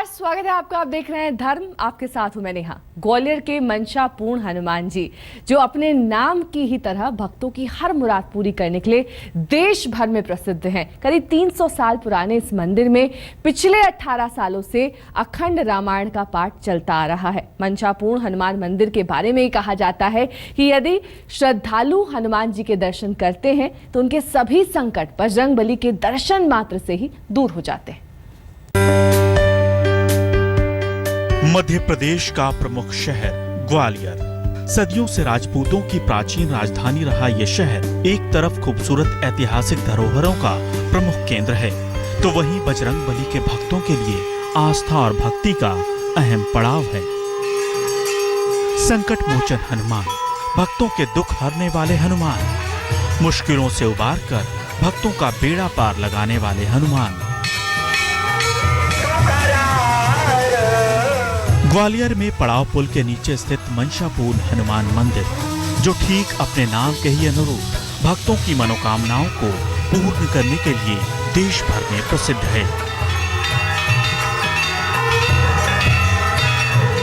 नमस्कार, स्वागत है आपका। आप देख रहे हैं धर्म, आपके साथ हूं मैं नेहा। ग्वालियर के मंशापूर्ण हनुमान जी, जो अपने नाम की ही तरह भक्तों की हर मुराद पूरी करने के लिए देश भर में प्रसिद्ध हैं। करीब 300 साल पुराने इस मंदिर में पिछले 18 सालों से अखंड रामायण का पाठ चलता आ रहा है। मंशापूर्ण हनुमान मंदिर के बारे में कहा जाता है कि यदि श्रद्धालु हनुमान जी के दर्शन करते हैं तो उनके सभी संकट बजरंगबली के दर्शन मात्र से ही दूर हो जाते हैं। मध्य प्रदेश का प्रमुख शहर ग्वालियर, सदियों से राजपूतों की प्राचीन राजधानी रहा ये शहर एक तरफ खूबसूरत ऐतिहासिक धरोहरों का प्रमुख केंद्र है, तो वहीं बजरंगबली के भक्तों के लिए आस्था और भक्ति का अहम पड़ाव है। संकट मोचन हनुमान, भक्तों के दुख हरने वाले हनुमान, मुश्किलों से उबारकर भक्तों का बेड़ा पार लगाने वाले हनुमान। ग्वालियर में पड़ाव पुल के नीचे स्थित मंशापूर्ण हनुमान मंदिर, जो ठीक अपने नाम के ही अनुरूप भक्तों की मनोकामनाओं को पूर्ण करने के लिए देश भर में प्रसिद्ध है।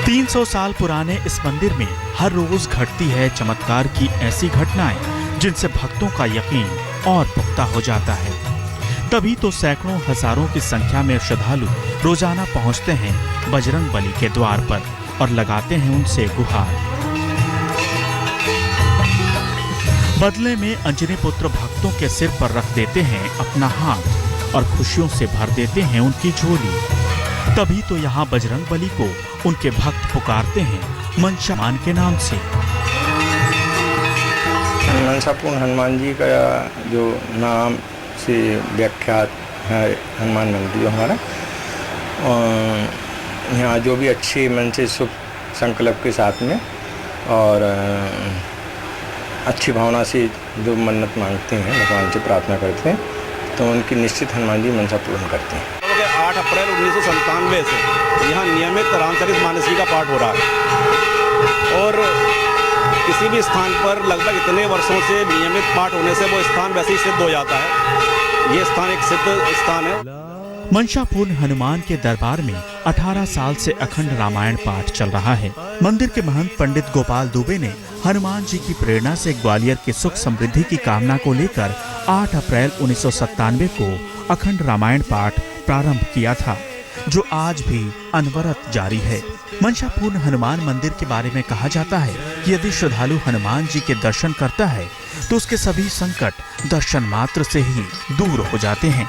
300 साल पुराने इस मंदिर में हर रोज घटती है चमत्कार की ऐसी घटनाएं जिनसे भक्तों का यकीन और पुख्ता हो जाता है। तभी तो सैकड़ों हजारों की संख्या में श्रद्धालु रोजाना पहुंचते हैं बजरंगबली के द्वार पर और लगाते हैं उनसे गुहार। बदले में अंजनी पुत्र भक्तों के सिर पर रख देते हैं अपना हाथ और खुशियों से भर देते हैं उनकी झोली। तभी तो यहाँ बजरंगबली को उनके भक्त पुकारते हैं मंशामान के नाम से। मंशापूर्ण हनुमान जी का जो नाम से व्याख्यात है हनुमान मंदिर हमारा, यहाँ जो भी अच्छे मन से शुभ संकल्प के साथ में और अच्छी भावना से जो मन्नत मांगते हैं, भगवान से प्रार्थना करते हैं, तो उनकी निश्चित हनुमान जी मंशा पूर्ण करते हैं। 8 अप्रैल 1997 से यहाँ नियमित रामचरित मानसी का पाठ हो रहा है और किसी भी स्थान पर लगभग इतने वर्षों से नियमित पाठ होने से वो स्थान वैसे ही सिद्ध हो जाता है। ये स्थान एक सिद्ध स्थान है। मंशापूर्ण हनुमान के दरबार में 18 साल से अखंड रामायण पाठ चल रहा है। मंदिर के महंत पंडित गोपाल दुबे ने हनुमान जी की प्रेरणा से ग्वालियर की सुख समृद्धि की कामना को लेकर 8 अप्रैल 1997 को अखंड रामायण पाठ प्रारंभ किया था, जो आज भी अनवरत जारी है। मंशापूर्ण हनुमान मंदिर के बारे में कहा जाता है कि यदि श्रद्धालु हनुमान जी के दर्शन करता है तो उसके सभी संकट दर्शन मात्र से ही दूर हो जाते हैं।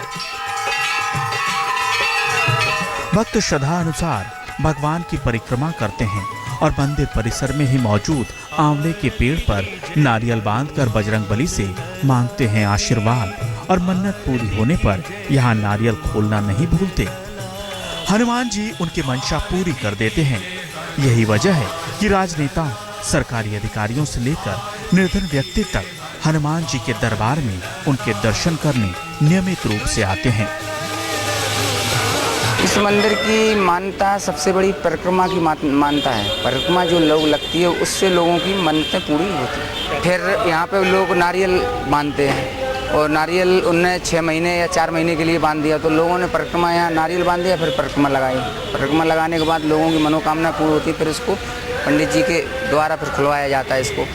भक्त श्रद्धा अनुसार भगवान की परिक्रमा करते हैं और मंदिर परिसर में ही मौजूद आंवले के पेड़ पर नारियल बांधकर बजरंगबली से मांगते हैं आशीर्वाद और मन्नत पूरी होने पर यहाँ नारियल खोलना नहीं भूलते। हनुमान जी उनकी मंशा पूरी कर देते हैं। यही वजह है कि राजनेताओं, सरकारी अधिकारियों से लेकर निर्धन व्यक्ति तक हनुमान जी के दरबार में उनके दर्शन करने नियमित रूप से आते हैं। इस मंदिर की मान्यता सबसे बड़ी परिक्रमा की मान्यता है। परिक्रमा जो लोग लगती है उससे लोगों की मन्नतें पूरी होती है। फिर यहाँ पे लोग नारियल बांधते हैं और नारियल उनने 6 महीने या 4 महीने के लिए बांध दिया, तो लोगों ने परिक्रमा यहाँ नारियल बांध दिया, फिर परिक्रमा लगाई। परिक्रमा लगाने के बाद लोगों की मनोकामना पूरी होती है, फिर इसको पंडित जी के द्वारा फिर खुलवाया जाता है। इसको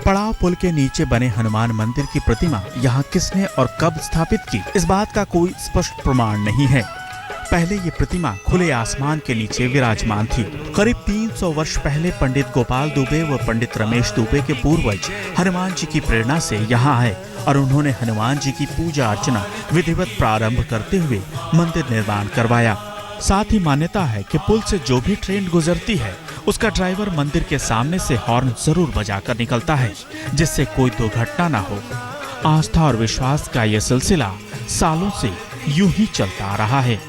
पड़ाव पुल के नीचे बने हनुमान मंदिर की प्रतिमा यहाँ किसने और कब स्थापित की, इस बात का कोई स्पष्ट प्रमाण नहीं है। पहले ये प्रतिमा खुले आसमान के नीचे विराजमान थी। करीब 300 वर्ष पहले पंडित गोपाल दुबे व पंडित रमेश दुबे के पूर्वज हनुमान जी की प्रेरणा से यहाँ आए और उन्होंने हनुमान जी की पूजा अर्चना विधिवत प्रारंभ करते हुए मंदिर निर्माण करवाया। साथ ही मान्यता है कि पुल से जो भी ट्रेन गुजरती है उसका ड्राइवर मंदिर के सामने से हॉर्न जरूर बजाकर निकलता है, जिससे कोई दुर्घटना न हो। आस्था और विश्वास का यह सिलसिला सालों से यूं ही चलता आ रहा है।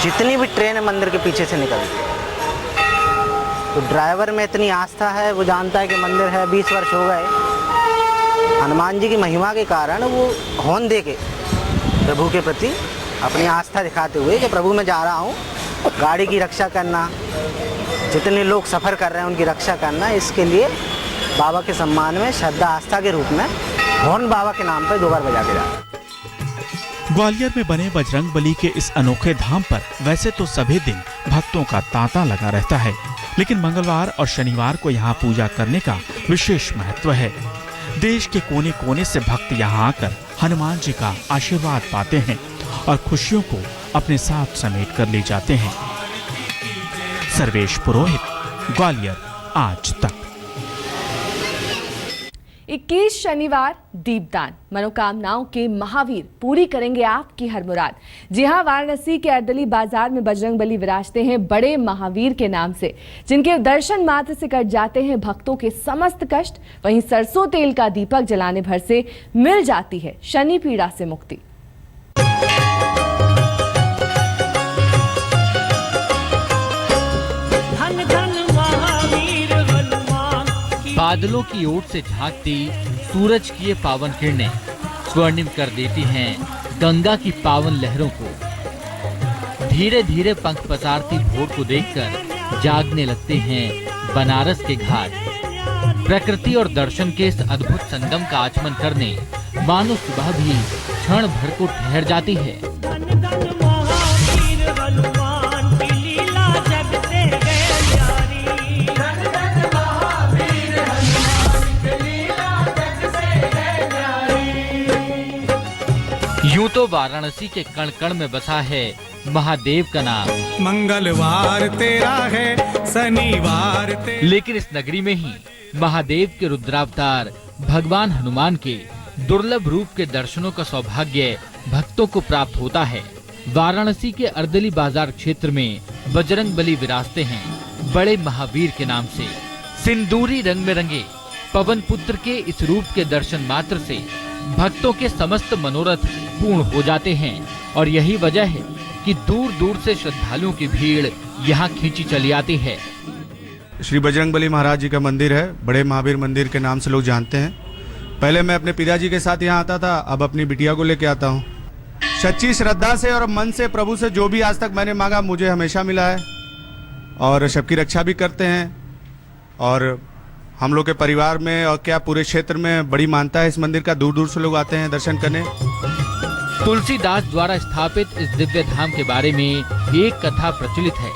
जितनी भी ट्रेन मंदिर के पीछे से निकलती है तो ड्राइवर में इतनी आस्था है, वो जानता है कि मंदिर है, 20 वर्ष हो गए। हनुमान जी की महिमा के कारण वो हॉर्न दे के प्रभु के प्रति अपनी आस्था दिखाते हुए कि प्रभु मैं जा रहा हूँ, गाड़ी की रक्षा करना, जितने लोग सफ़र कर रहे हैं उनकी रक्षा करना, इसके लिए बाबा के सम्मान में श्रद्धा आस्था के रूप में हॉर्न बाबा के नाम पर 2 बार बजा के जाते हैं। ग्वालियर में बने बजरंगबली के इस अनोखे धाम पर वैसे तो सभी दिन भक्तों का तांता लगा रहता है, लेकिन मंगलवार और शनिवार को यहाँ पूजा करने का विशेष महत्व है। देश के कोने कोने से भक्त यहाँ आकर हनुमान जी का आशीर्वाद पाते हैं और खुशियों को अपने साथ समेट कर ले जाते हैं। सर्वेश पुरोहित, ग्वालियर आज तक। 21 शनिवार दीपदान, मनोकामनाओं के महावीर पूरी करेंगे आपकी हर मुराद। जी हां, वाराणसी के अर्दली बाजार में बजरंगबली विराजते हैं बड़े महावीर के नाम से, जिनके दर्शन मात्र से कट जाते हैं भक्तों के समस्त कष्ट। वहीं सरसों तेल का दीपक जलाने भर से मिल जाती है शनि पीड़ा से मुक्ति। बादलों की ओर से झांकती सूरज की ये पावन किरणें स्वर्णिम कर देती हैं गंगा की पावन लहरों को। धीरे धीरे पंख पसारती भोर को देखकर जागने लगते हैं बनारस के घाट। प्रकृति और दर्शन के इस अद्भुत संगम का आचमन करने मानो सुबह भी क्षण भर को ठहर जाती है। यूं तो वाराणसी के कण कण में बसा है महादेव का नाम। मंगलवार तेरा है, शनिवार तेरा। लेकिन इस नगरी में ही महादेव के रुद्रावतार भगवान हनुमान के दुर्लभ रूप के दर्शनों का सौभाग्य भक्तों को प्राप्त होता है। वाराणसी के अर्दली बाजार क्षेत्र में बजरंगबली विराजते हैं बड़े महावीर के नाम से। सिंदूरी रंग में रंगे पवन पुत्र के इस रूप के दर्शन मात्र से भक्तों के समस्त मनोरथ पूर्ण हो जाते हैं और यही वजह है कि दूर दूर से श्रद्धालुओं की भीड़ यहाँ खींची चली आती है। श्री बजरंगबली महाराज जी का मंदिर है, बड़े महावीर मंदिर के नाम से लोग जानते हैं। पहले मैं अपने पिताजी के साथ यहाँ आता था, अब अपनी बिटिया को लेके आता हूँ। सच्ची श्रद्धा से और मन से प्रभु से जो भी आज तक मैंने मांगा मुझे हमेशा मिला है और सबकी रक्षा भी करते हैं। और हम लोग के परिवार में और क्या पूरे क्षेत्र में बड़ी मानता है इस मंदिर का, दूर दूर से लोग आते हैं दर्शन करने। तुलसीदास द्वारा स्थापित इस दिव्य धाम के बारे में एक कथा प्रचलित है।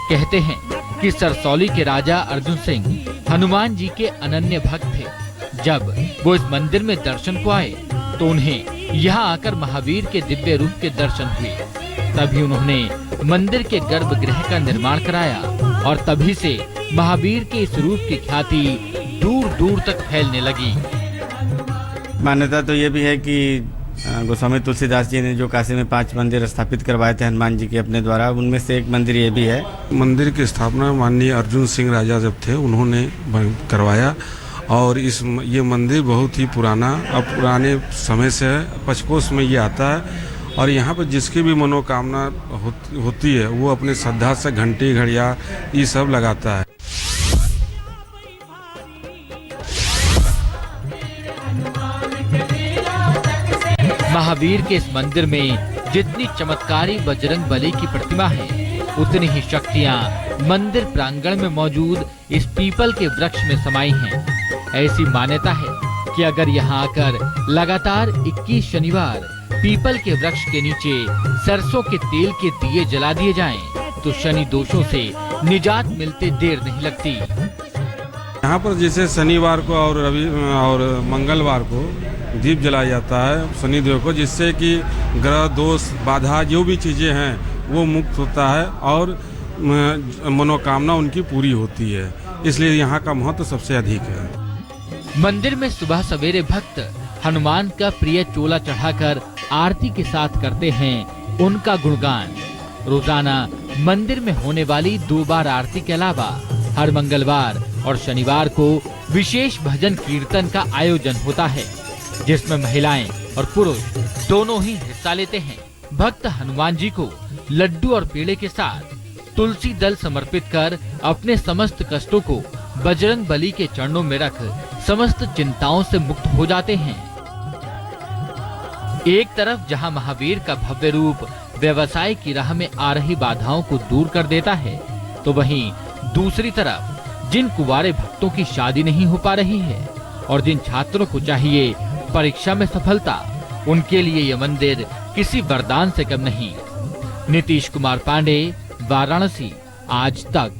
कहते हैं कि सरसौली के राजा अर्जुन सिंह हनुमान जी के अनन्य भक्त थे। जब वो इस मंदिर में दर्शन को आए तो उन्हें यहाँ आकर महावीर के दिव्य रूप के दर्शन हुए। तभी उन्होंने मंदिर के गर्भगृह का निर्माण कराया और तभी से महावीर के इस रूप की ख्याति दूर दूर तक फैलने लगी। मान्यता तो ये भी है कि गोस्वामी तुलसीदास जी ने जो काशी में 5 मंदिर स्थापित करवाए थे हनुमान जी के अपने द्वारा, उनमें से एक मंदिर ये भी है। मंदिर की स्थापना माननीय अर्जुन सिंह राजा जब थे उन्होंने करवाया और ये मंदिर बहुत ही पुराना, अब पुराने समय से पचकोस में ये आता है और यहाँ पर जिसकी भी मनोकामना होती है वो अपने श्रद्धा से घंटी घड़िया ये सब लगाता है। महावीर के इस मंदिर में जितनी चमत्कारी बजरंगबली की प्रतिमा है, उतनी ही शक्तियाँ मंदिर प्रांगण में मौजूद इस पीपल के वृक्ष में समाई हैं। ऐसी मान्यता है कि अगर यहाँ आकर लगातार 21 शनिवार पीपल के वृक्ष के नीचे सरसों के तेल के दिए जला दिए जाएं, तो शनि दोषों से निजात मिलते देर नहीं लगती। यहाँ पर जैसे शनिवार को और और मंगलवार को दीप जलाया जाता है शनिदेव को, जिससे कि ग्रह दोष बाधा जो भी चीजें हैं वो मुक्त होता है और मनोकामना उनकी पूरी होती है। इसलिए यहाँ का महत्व सबसे अधिक है। मंदिर में सुबह सवेरे भक्त हनुमान का प्रिय चोला चढ़ाकर आरती के साथ करते हैं उनका गुणगान। रोजाना मंदिर में होने वाली 2 बार आरती के अलावा हर मंगलवार और शनिवार को विशेष भजन कीर्तन का आयोजन होता है, जिसमें महिलाएं और पुरुष दोनों ही हिस्सा लेते हैं। भक्त हनुमान जी को लड्डू और पेड़े के साथ तुलसी दल समर्पित कर अपने समस्त कष्टों को बजरंगबली के चरणों में रख समस्त चिंताओं से मुक्त हो जाते हैं। एक तरफ जहां महावीर का भव्य रूप व्यवसाय की राह में आ रही बाधाओं को दूर कर देता है, तो वहीं दूसरी तरफ जिन कुंवारे भक्तों की शादी नहीं हो पा रही है और जिन छात्रों को चाहिए परीक्षा में सफलता, उनके लिए यह मंदिर किसी वरदान से कम नहीं। नीतीश कुमार पांडे, वाराणसी, आज तक।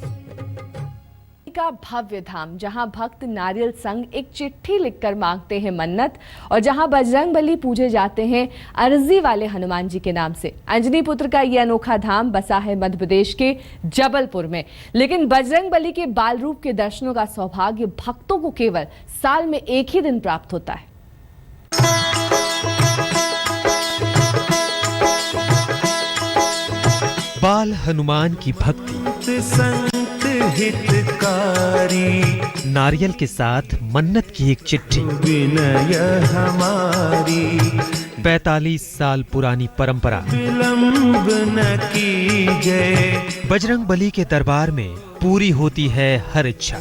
का भव्य धाम, जहां भक्त नारियल संग एक चिट्ठी लिखकर मांगते हैं मन्नत और जहां बजरंगबली पूजे जाते हैं अर्जी वाले हनुमान जी के नाम से। अंजनी पुत्र का यह अनोखा धाम बसा है मध्य प्रदेश के जबलपुर में, लेकिन बजरंगबली के बाल रूप के दर्शनों का सौभाग्य भक्तों को केवल साल में एक ही दिन प्राप्त होता है। बाल हनुमान की भक्ति, हितकारी, नारियल के साथ मन्नत की एक चिट्ठी, विनय हमारी, 45 साल पुरानी परंपरा, विलंब न कीजिए, बजरंगबली के दरबार में पूरी होती है हर इच्छा।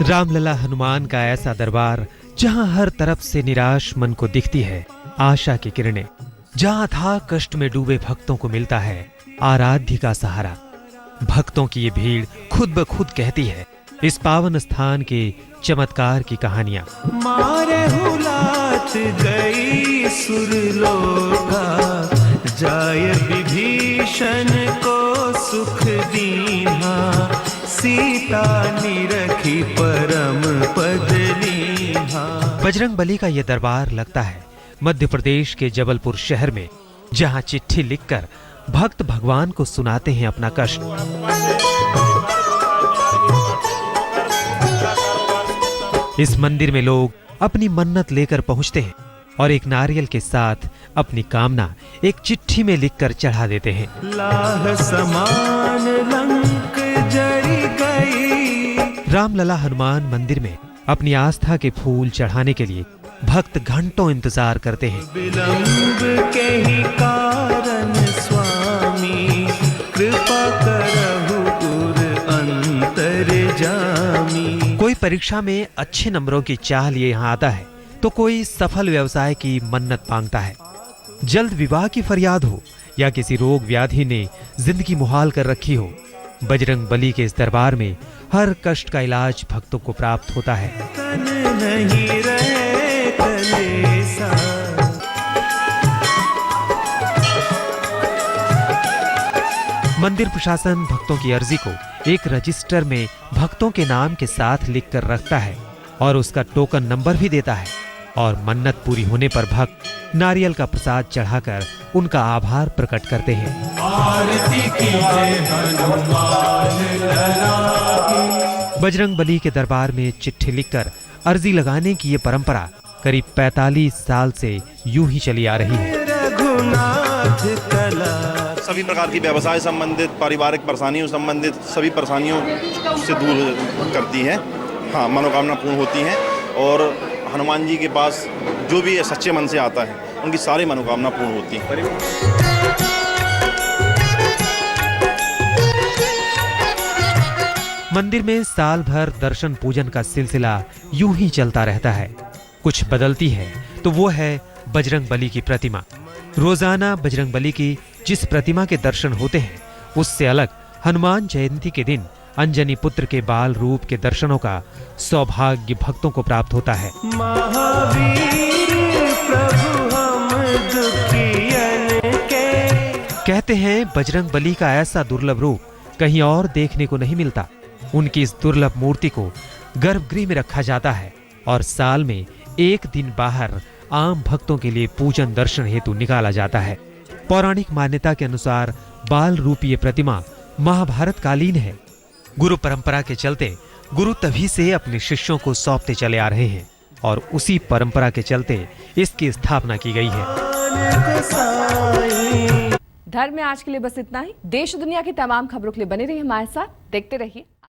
रामलला हनुमान का ऐसा दरबार जहां हर तरफ से निराश मन को दिखती है आशा की किरणें, जहां था कष्ट में डूबे भक्तों को मिलता है आराध्य का सहारा। भक्तों की ये भीड़ खुद ब खुद कहती है इस पावन स्थान के चमत्कार की कहानियां। मारे हुलात गई सुरलोका, जाय विभीषण को सुख दीन्हा, सीता निरखी परम पद लीन्हा। बजरंगबली का यह दरबार लगता है मध्य प्रदेश के जबलपुर शहर में, जहां चिट्ठी लिखकर भक्त भगवान को सुनाते हैं अपना कष्ट। इस मंदिर में लोग अपनी मन्नत लेकर पहुंचते हैं और एक नारियल के साथ अपनी कामना एक चिट्ठी में लिखकर चढ़ा देते हैं। लाह समान लंक जरी गई। रामलला हनुमान मंदिर में अपनी आस्था के फूल चढ़ाने के लिए भक्त घंटों इंतजार करते हैं। विलंब के ही कारण स्वामी, कृपा करहु पुर अंतर्जामी। कोई परीक्षा में अच्छे नंबरों की चाह लिए यहाँ आता है तो कोई सफल व्यवसाय की मन्नत मांगता है। जल्द विवाह की फरियाद हो या किसी रोग व्याधि ने जिंदगी मुहाल कर रखी हो, बजरंगबली के इस दरबार में हर कष्ट का इलाज भक्तों को प्राप्त होता है। नहीं रहे मंदिर प्रशासन भक्तों की अर्जी को एक रजिस्टर में भक्तों के नाम के साथ लिखकर रखता है और उसका टोकन नंबर भी देता है, और मन्नत पूरी होने पर भक्त नारियल का प्रसाद चढ़ाकर उनका आभार प्रकट करते हैं। आरती कीजिए हनुमान लला की। बजरंगबली के दरबार में चिट्ठी लिखकर अर्जी लगाने की ये परंपरा करीब 45 साल से यूं ही चली आ रही है। सभी प्रकार की व्यवसाय संबंधित, पारिवारिक परेशानियों संबंधित सभी परेशानियों से दूर करती है। हाँ, मनोकामना पूर्ण होती हैं और हनुमान जी के पास जो भी सच्चे मन से आता है उनकी सारी मनोकामना पूर्ण होती है। मंदिर में साल भर दर्शन पूजन का सिलसिला यूं ही चलता रहता है। कुछ बदलती है तो वो है बजरंगबली की प्रतिमा। रोजाना बजरंगबली की जिस प्रतिमा के दर्शन होते हैं उससे अलग हनुमान जयंती के दिन अंजनी पुत्र के बाल रूप के दर्शनों का सौभाग्य भक्तों को प्राप्त होता है। महावीर प्रभु हम दुखियन के। कहते हैं बजरंगबली का ऐसा दुर्लभ रूप कहीं और देखने को नहीं मिलता। उनकी इस दुर्लभ मूर्ति को गर्भगृह में रखा जाता है और साल में एक दिन बाहर आम भक्तों के लिए पूजन दर्शन हेतु निकाला जाता है। पौराणिक मान्यता के अनुसार बाल रूपी ये प्रतिमा महाभारत कालीन है। गुरु परंपरा के चलते गुरु तभी से अपने शिष्यों को सौंपते चले आ रहे हैं और उसी परंपरा के चलते इसकी स्थापना की गई है। धर्म में आज के लिए बस इतना ही। देश दुनिया की तमाम खबरों के लिए बने रहिए हमारे साथ, देखते रहिए।